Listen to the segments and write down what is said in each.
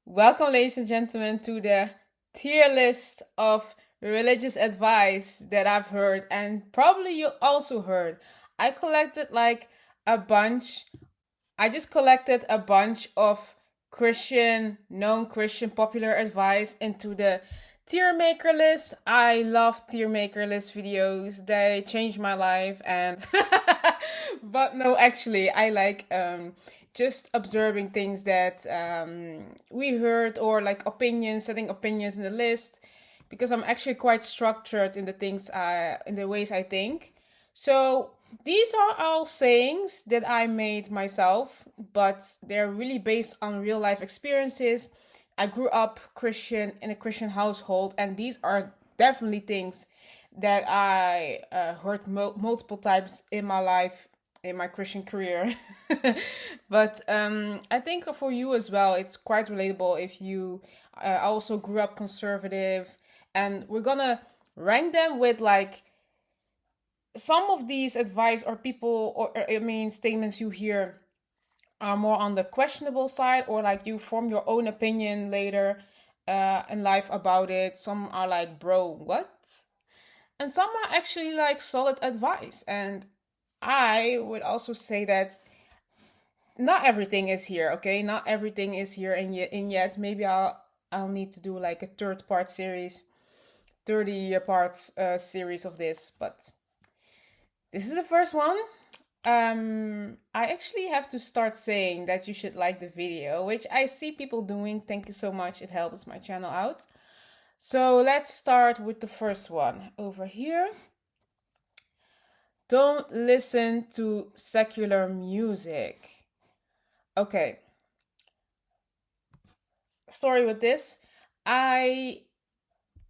Welcome, ladies and gentlemen, to the tier list of religious advice that I've heard, and probably you also heard. I collected like a bunch, I just collected a bunch of known Christian popular advice into the tier maker list. I love tier maker list videos, they changed my life, and but no, actually, I like just observing things that we heard or like opinions, setting opinions in the list because I'm actually quite structured in the in the ways I think. So these are all sayings that I made myself, but they're really based on real life experiences. I grew up Christian in a Christian household, and these are definitely things that I heard multiple times in my life in my Christian career. But I think for you as well, it's quite relatable if you also grew up conservative. And we're gonna rank them with like some of these advice or people or I mean statements you hear are more on the questionable side, or like you form your own opinion later in life about it. Some are like, bro, what? And some are actually like solid advice. And I would also say that not everything is here, okay? Not everything is here and yet maybe I'll need to do like a third part series, 30 parts series of this, but this is the first one. I actually have to start saying that you should like the video, which I see people doing. Thank you so much. It helps my channel out. So let's start with the first one over here. Don't listen to secular music. Okay, story with this. I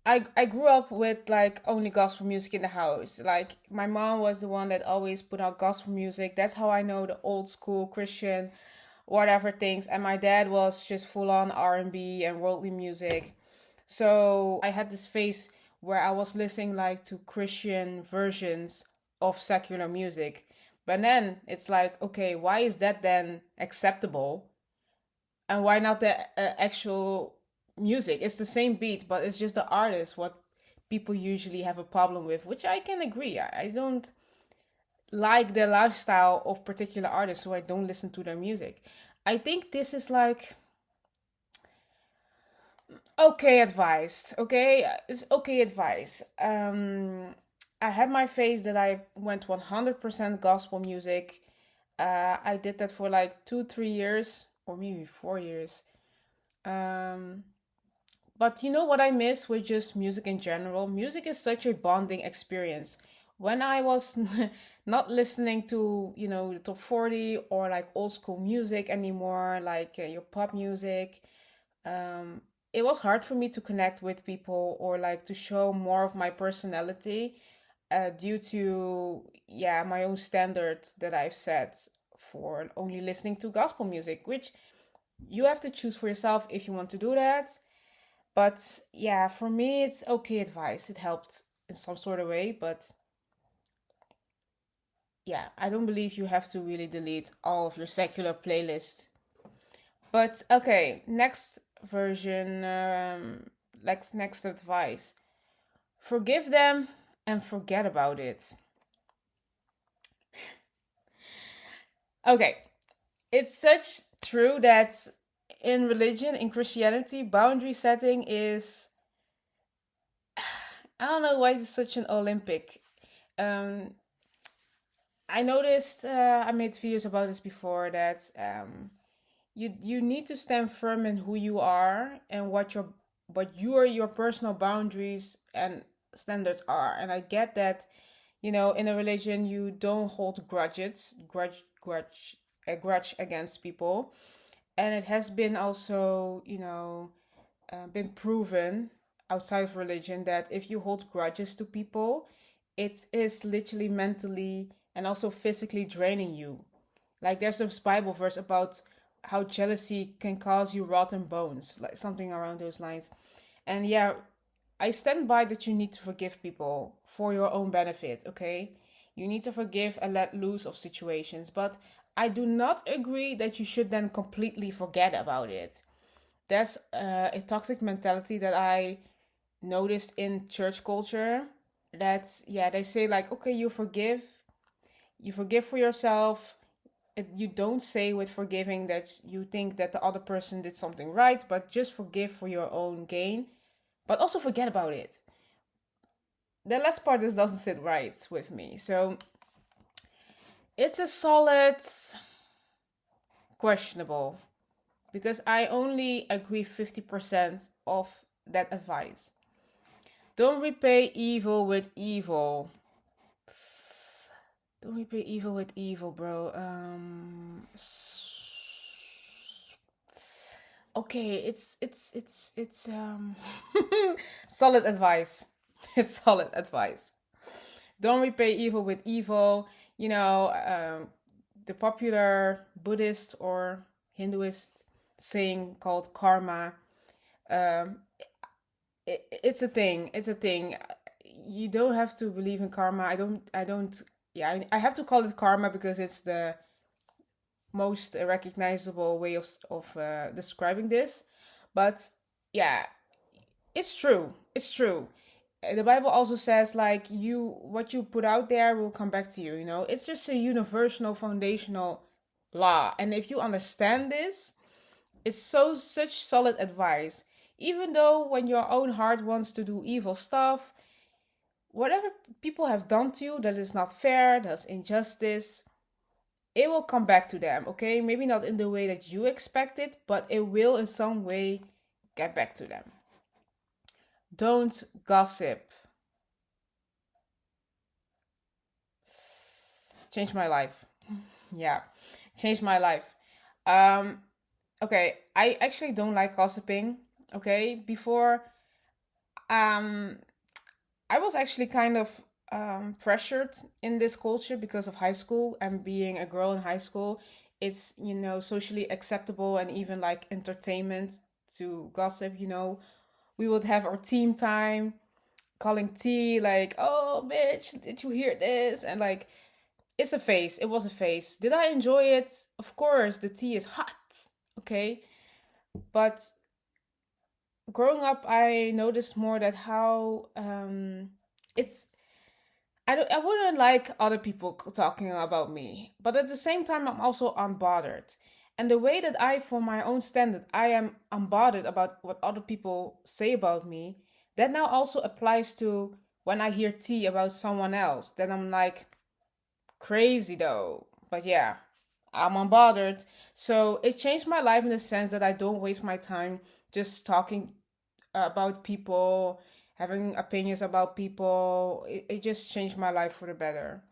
I grew up with like only gospel music in the house. Like my mom was the one that always put out gospel music. That's how I know the old school Christian whatever things. And my dad was just full on R&B and worldly music. So I had this phase where I was listening like to Christian versions of secular music. But then it's like, okay, why is that then acceptable? And why not the actual music? It's the same beat, but it's just the artist what people usually have a problem with, which I can agree. I don't like the lifestyle of particular artists, so I don't listen to their music. I think this is like okay advice. Okay, it's okay advice. I had my phase that I went 100% gospel music. I did that for like 2, 3 years or maybe 4 years. Um, But you know what I miss with just music in general? Music is such a bonding experience. When I was not listening to, the top 40 or like old school music anymore, like your pop music, um, it was hard for me to connect with people or like to show more of my personality due to, yeah, my own standards that I've set for only listening to gospel music, which you have to choose for yourself if you want to do that. But yeah, for me, it's okay advice. It helped in some sort of way, but yeah, I don't believe you have to really delete all of your secular playlist. But okay, next version, next advice. Forgive them and forget about it. Okay, it's such true that in religion, in Christianity, boundary setting is, I don't know why it's such an Olympic. Um, I noticed I made videos about this before that you need to stand firm in who you are and what your personal boundaries and standards are. And I get that, in a religion you don't hold a grudge against people. And it has been also, been proven outside of religion that if you hold grudges to people, it is literally mentally and also physically draining you. Like there's this Bible verse about how jealousy can cause you rotten bones, like something around those lines. And yeah, I stand by that you need to forgive people for your own benefit, okay? You need to forgive and let loose of situations, but I do not agree that you should then completely forget about it. There's a toxic mentality that I noticed in church culture. That's, yeah, they say like, okay, you forgive for yourself. You don't say with forgiving that you think that the other person did something right, but just forgive for your own gain, but also forget about it. The last part just doesn't sit right with me. So it's a solid questionable because I only agree 50% of that advice. Don't repay evil with evil. Don't repay evil with evil, bro. Okay, it's solid advice. It's solid advice. Don't repay evil with evil. You know, the popular Buddhist or Hinduist saying called karma. Um, it's a thing. It's a thing. You don't have to believe in karma. I don't. I don't. Yeah, I have to call it karma because it's the most recognizable way of describing this. But yeah, it's true. It's true. The Bible also says like you what you put out there will come back to you, you know. It's just a universal foundational law. And if you understand this, it's such solid advice. Even though when your own heart wants to do evil stuff, whatever people have done to you that is not fair, that's injustice, it will come back to them, okay? Maybe not in the way that you expect it, but it will in some way get back to them. Don't gossip. Change my life. Yeah, changed my life. Um, okay, I actually don't like gossiping. Okay, before, um, I was actually kind of pressured in this culture because of high school and being a girl in high school. It's, you know, socially acceptable and even like entertainment to gossip. You know, we would have our team time, calling tea, like, "Oh, bitch, did you hear this?" And like, it's a phase. It was a phase. Did I enjoy it? Of course, the tea is hot. Okay, but growing up, I noticed more that how it's I wouldn't like other people talking about me, but at the same time, I'm also unbothered. And the way that I, for my own standard, I am unbothered about what other people say about me, that now also applies to when I hear tea about someone else. Then I'm like, crazy though. But yeah, I'm unbothered. So it changed my life in the sense that I don't waste my time just talking about people, having opinions about people. It just changed my life for the better.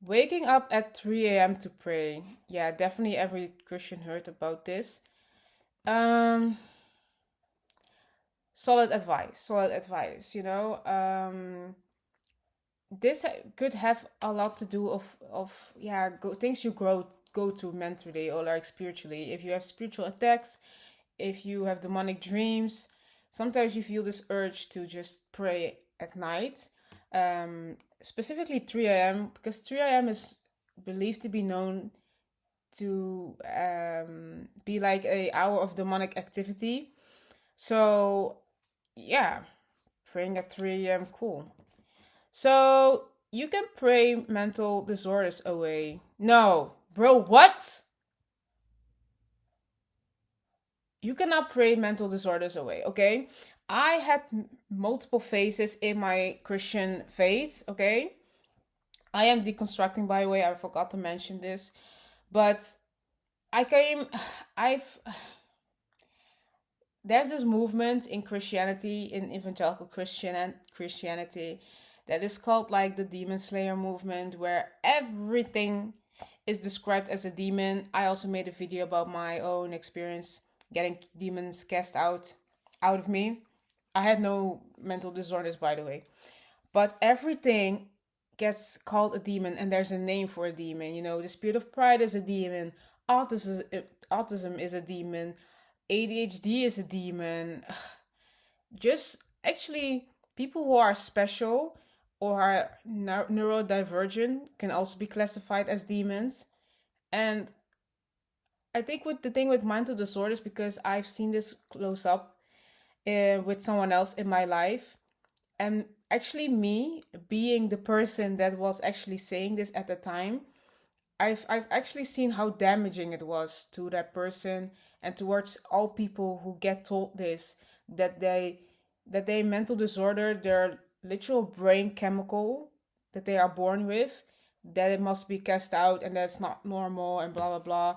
Waking up at 3 a.m. to pray. Yeah, definitely every Christian heard about this. Um, solid advice, solid advice, you know. This could have a lot to do of yeah, things you go to mentally or like spiritually. If you have spiritual attacks, if you have demonic dreams, sometimes you feel this urge to just pray at night. Specifically 3 a.m. because 3 a.m. is believed to be known to be like a hour of demonic activity. So yeah, praying at 3 a.m. cool. So you can pray mental disorders away. No, bro, what? You cannot pray mental disorders away, okay? I had multiple phases in my Christian faith, okay? I am deconstructing, by the way, I forgot to mention this. But I came, I've, there's this movement in Christianity, in evangelical Christianity, that is called like the Demon Slayer movement, where everything is described as a demon. I also made a video about my own experience getting demons cast out of me. I had no mental disorders, by the way, but everything gets called a demon, and there's a name for a demon. You know, the spirit of pride is a demon. Autism, autism is a demon. ADHD is a demon. Just actually, people who are special or are neurodivergent can also be classified as demons. And I think with the thing with mental disorders, because I've seen this close up with someone else in my life, and actually me being the person that was actually saying this at the time, I've actually seen how damaging it was to that person and towards all people who get told this, that they mental disorder, their literal brain chemical that they are born with, that it must be cast out and that's not normal and blah blah blah.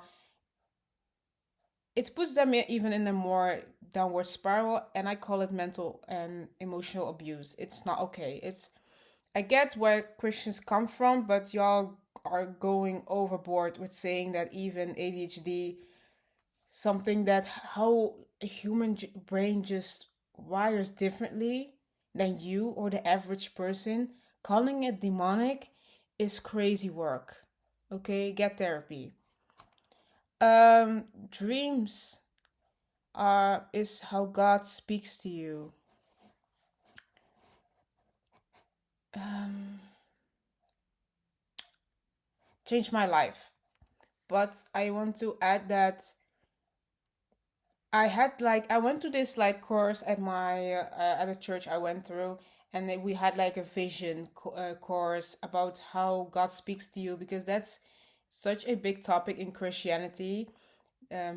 It puts them even in a more downward spiral, and I call it mental and emotional abuse. It's not okay. It's, I get where Christians come from, but y'all are going overboard with saying that even ADHD, something that how a human brain just wires differently than you or the average person, calling it demonic is crazy work. Okay, get therapy. Dreams are is how God speaks to you. Um, Changed my life. But I want to add that I went to this like course at my at a church I went through, and then we had like a vision course about how God speaks to you, because that's such a big topic in Christianity.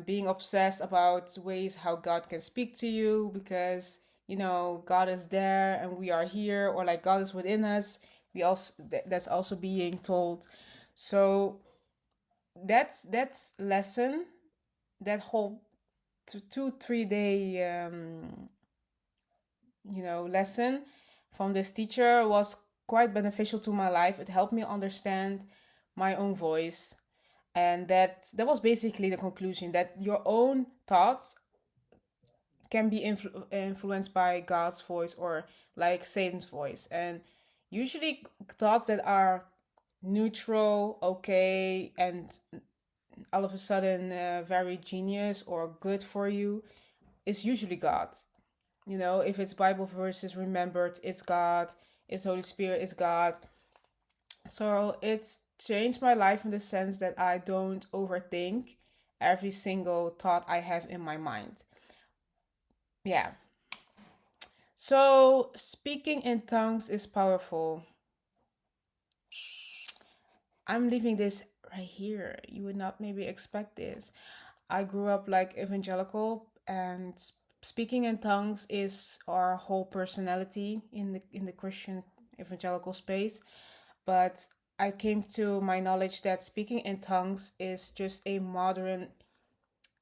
Being obsessed about ways how God can speak to you, because God is there and we are here, or like God is within us. We also that's also being told. So that's lesson, that whole 2 3 day lesson from this teacher was quite beneficial to my life. It helped me understand my own voice, and that was basically the conclusion, that your own thoughts can be influenced by God's voice or like Satan's voice. And usually thoughts that are neutral, okay, and all of a sudden very genius or good for you is usually God. If it's Bible verses remembered, it's God. It's Holy Spirit, it's God. So it's changed my life in the sense that I don't overthink every single thought I have in my mind. Yeah. So speaking in tongues is powerful. I'm leaving this right here. You would not maybe expect this. I grew up like evangelical, and speaking in tongues is our whole personality in the Christian evangelical space. But I came to my knowledge that speaking in tongues is just a modern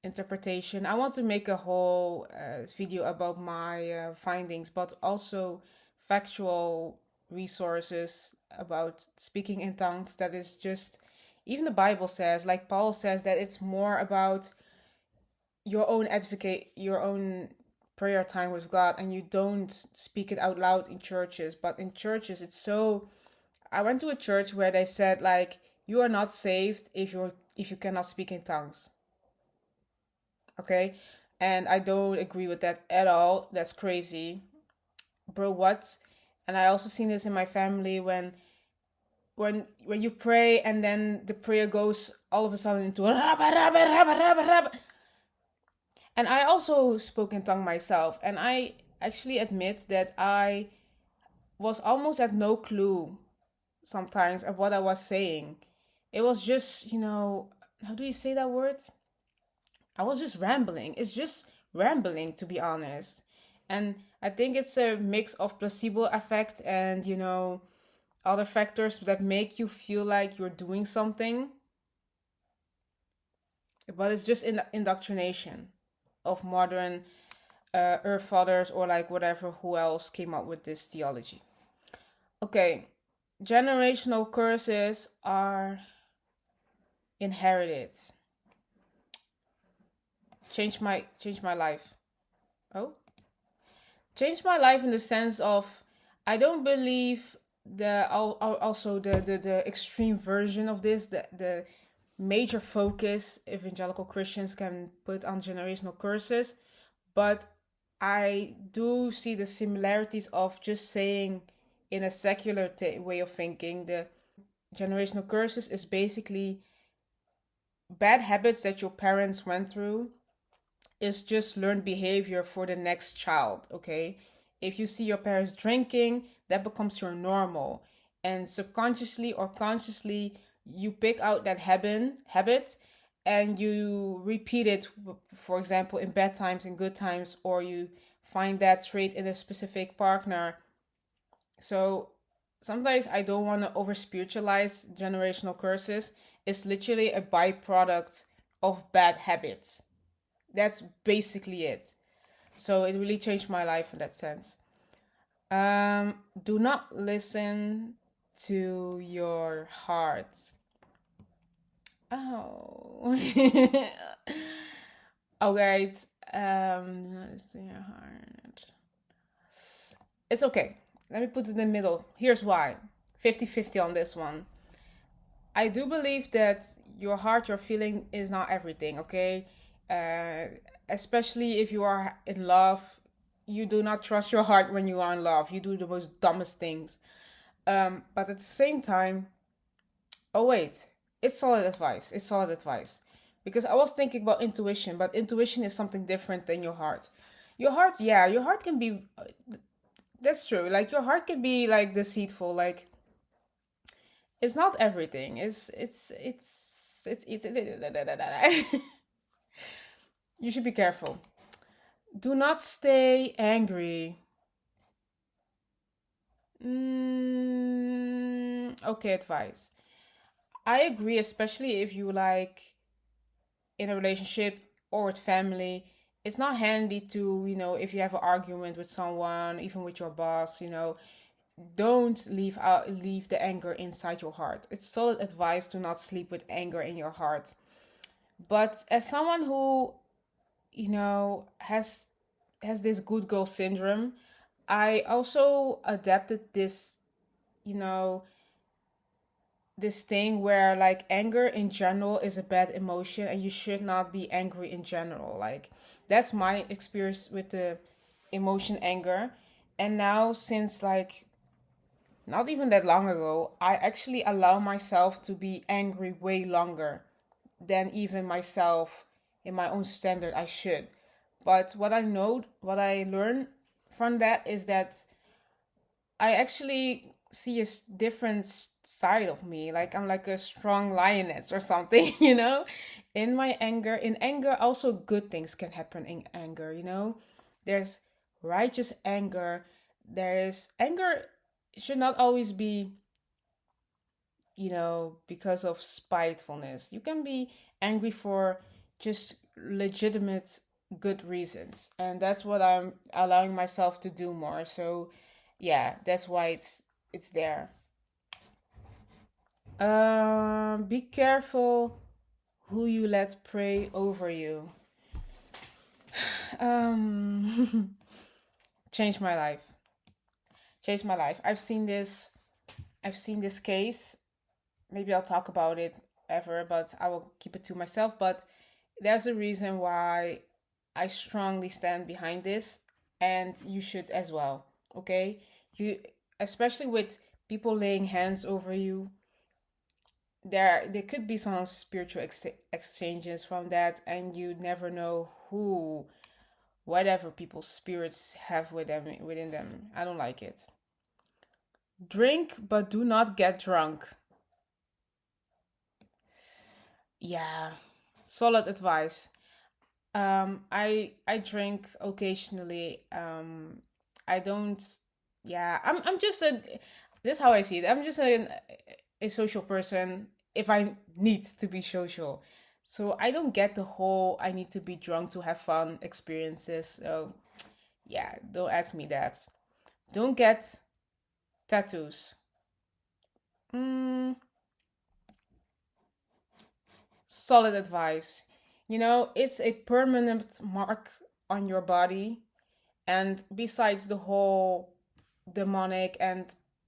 interpretation. I want to make a whole video about my findings, but also factual resources about speaking in tongues. That is just, even the Bible says, like Paul says, that it's more about your own prayer time with God, and you don't speak it out loud in churches. But in churches, it's so. I went to a church where they said like, you are not saved if you cannot speak in tongues. Okay, and I don't agree with that at all. That's crazy, bro. What? And I also seen this in my family, when you pray and then the prayer goes all of a sudden into and I also spoke in tongue myself, and I actually admit that I was almost at no clue sometimes of what I was saying. It was just, how do you say that word? I was just rambling. It's just rambling, to be honest. And I think it's a mix of placebo effect and, other factors that make you feel like you're doing something. But it's just in indoctrination of modern earth fathers, or like whatever, who else came up with this theology. Okay, generational curses are inherited. Change my life. Oh, changed my life in the sense of, I don't believe also the extreme version of this, the major focus evangelical Christians can put on generational curses, but I do see the similarities of just saying in a secular way of thinking. The generational curses is basically bad habits that your parents went through is just learned behavior for the next child, okay? If you see your parents drinking, that becomes your normal. And subconsciously or consciously, you pick out that habit and you repeat it, for example, in bad times and good times, or you find that trait in a specific partner. So sometimes I don't want to over spiritualize generational curses. It's literally a byproduct of bad habits. That's basically it. So it really changed my life in that sense. Do not listen to your heart. Oh. Okay. Do not listen to your heart. It's okay. Let me put it in the middle. Here's why. 50-50 on this one. I do believe that your heart, your feeling is not everything, okay? Uh, Especially if you are in love, you do not trust your heart when you are in love. You do the most dumbest things. But at the same time, oh wait, it's solid advice. It's solid advice. Because I was thinking about intuition, but intuition is something different than your heart. Your heart, yeah, your heart can be. That's true. Like your heart can be like deceitful. Like it's not everything. It's you should be careful. Do not stay angry. Okay, advice. I agree, especially if you like in a relationship or with family. It's not handy to, if you have an argument with someone, even with your boss, don't leave the anger inside your heart. It's solid advice to not sleep with anger in your heart. But as someone who, has this good girl syndrome, I also adapted you know, this thing where like anger in general is a bad emotion and you should not be angry in general. Like that's my experience with the emotion anger. And now since like not even that long ago, I actually allow myself to be angry way longer than even myself in my own standard I should. But what I learned from that is that I actually see a different side of me. Like I'm like a strong lioness or something, In my anger, also good things can happen in anger. There's righteous anger. There's anger should not always be, because of spitefulness. You can be angry for just legitimate good reasons. And that's what I'm allowing myself to do more. So, yeah, that's why it's there. Be careful who you let pray over you. Um Changed my life. Changed my life. I've seen this case. Maybe I'll talk about it ever, but I will keep it to myself. But there's a reason why I strongly stand behind this, and you should as well. Okay, especially with people laying hands over you. There could be some spiritual exchanges from that, and you never know whatever people's spirits have within them. I don't like it. Drink, but do not get drunk. Yeah, solid advice. I drink occasionally. I don't. Yeah, I'm just a. This is how I see it. I'm just a social person. If I need to be social, so I don't get the whole I need to be drunk to have fun experiences. So yeah, don't ask me that. Don't get tattoos. Mm, Solid advice. It's a permanent mark on your body. And besides the whole demonic and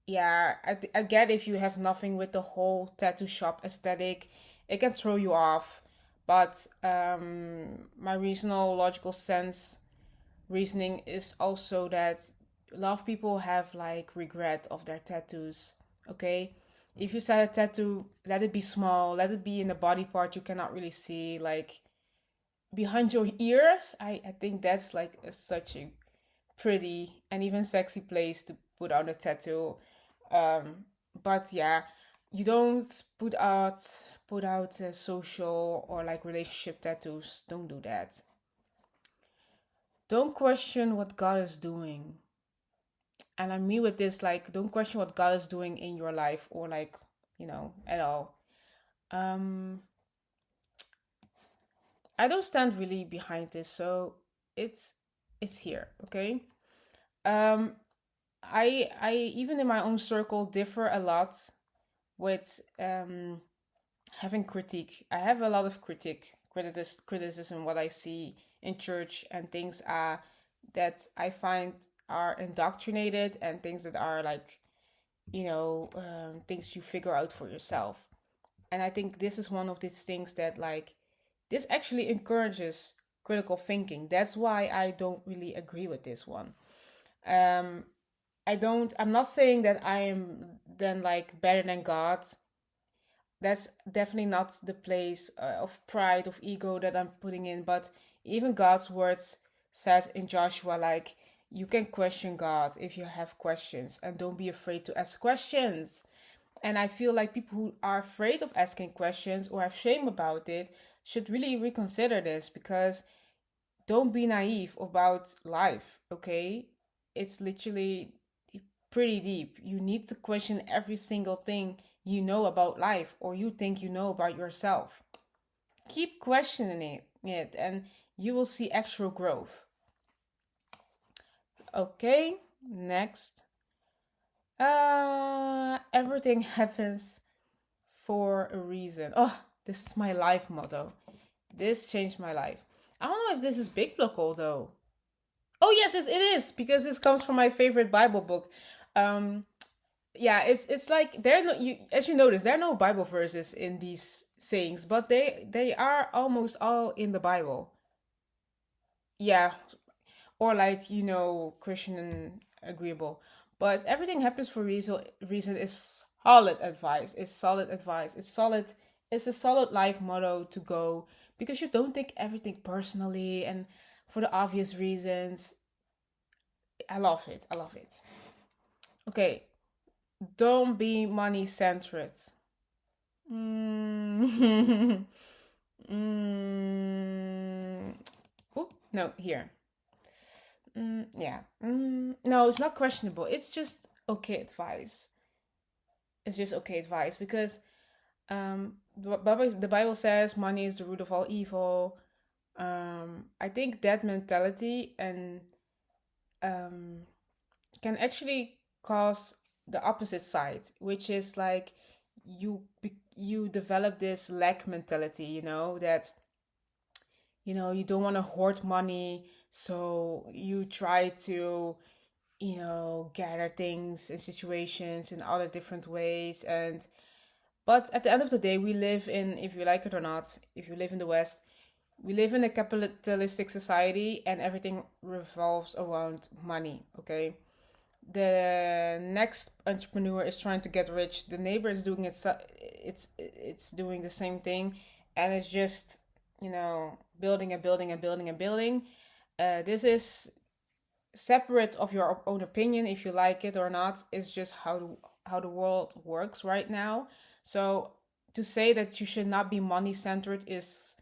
yeah, I get if you have nothing with the whole tattoo shop aesthetic, it can throw you off. But my reasonable logical sense reasoning is also that a lot of people have like regret of their tattoos. Okay, If you set a tattoo, let it be small, let it be in a body part you cannot really see, like behind your ears. I think that's like such a pretty and even sexy place to put on a tattoo. Um, but yeah, you don't put out social or like relationship tattoos. Don't do that. Don't question what God is doing. And I mean with this, like, don't question what God is doing in your life or like, at all. Um, I don't stand really behind this, so it's it's here, okay? Um, I even in my own circle differ a lot with having critique. I have a lot of criticism what I see in church and things that I find are indoctrinated and things that are like things you figure out for yourself. And I think this is one of these things that like this actually encourages critical thinking. That's why I don't really agree with this one. Um, I'm not saying that I am then like better than God. That's definitely not the place of pride, of ego that I'm putting in. But even God's words says in Joshua, like, you can question God if you have questions and don't be afraid to ask questions. And I feel like people who are afraid of asking questions or have shame about it should really reconsider this, because don't be naive about life, okay? It's literally pretty deep. You need to question every single thing you know about life or you think you know about yourself. Keep questioning it and you will see actual growth. Okay, next. Everything happens for a reason. Oh, this is my life motto. This changed my life. I don't know if this is big block though. Oh yes, it is because this comes from my favorite Bible book. Um, yeah, it's like there are no you as you notice there are no Bible verses in these sayings, but they are almost all in the Bible. Yeah, or like Christian and agreeable, but everything happens for reason is solid advice. It's solid advice. It's solid. It's a solid life motto to go because you don't take everything personally and for the obvious reasons. I love it. I love it. Okay, don't be money centered. Mm. mm. Oop, no, here. Yeah. No, it's not questionable. It's just okay advice. It's just okay advice because the Bible says money is the root of all evil. I think that mentality and um, can actually cause the opposite side, which is like you develop this lack mentality. That you don't want to hoard money, so you try to gather things and situations in other different ways. And but at the end of the day, we live in, if you like it or not, if you live in the West, we live in a capitalistic society and everything revolves around money. Okay, the next entrepreneur is trying to get rich, the neighbor is doing it, it's doing the same thing, and it's just building and building and building and building. This is separate of your own opinion, if you like it or not. It's just how the world works right now. So to say that you should not be money centered is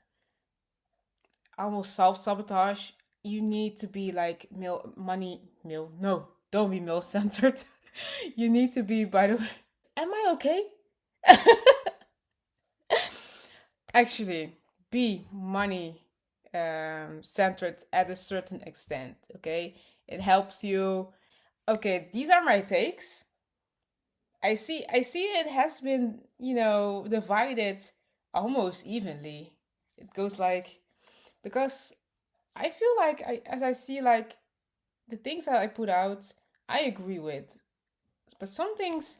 almost self-sabotage. You need to be like mil no, don't be mil centered. You need to be, by the way, am I okay? Actually, be money centered at a certain extent. Okay, it helps you. Okay, these are my takes. I see it has been divided almost evenly. It goes like, because I feel like as I see like the things that I put out, I agree with, but some things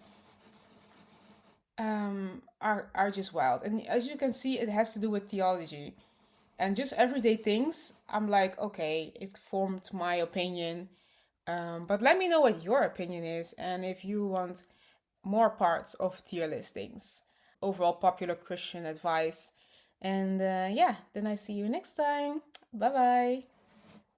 are just wild. And as you can see, it has to do with theology and just everyday things. I'm like, okay, it formed my opinion. But let me know what your opinion is, and if you want more parts of tier listings, overall popular Christian advice. And yeah, then I see you next time. Bye bye.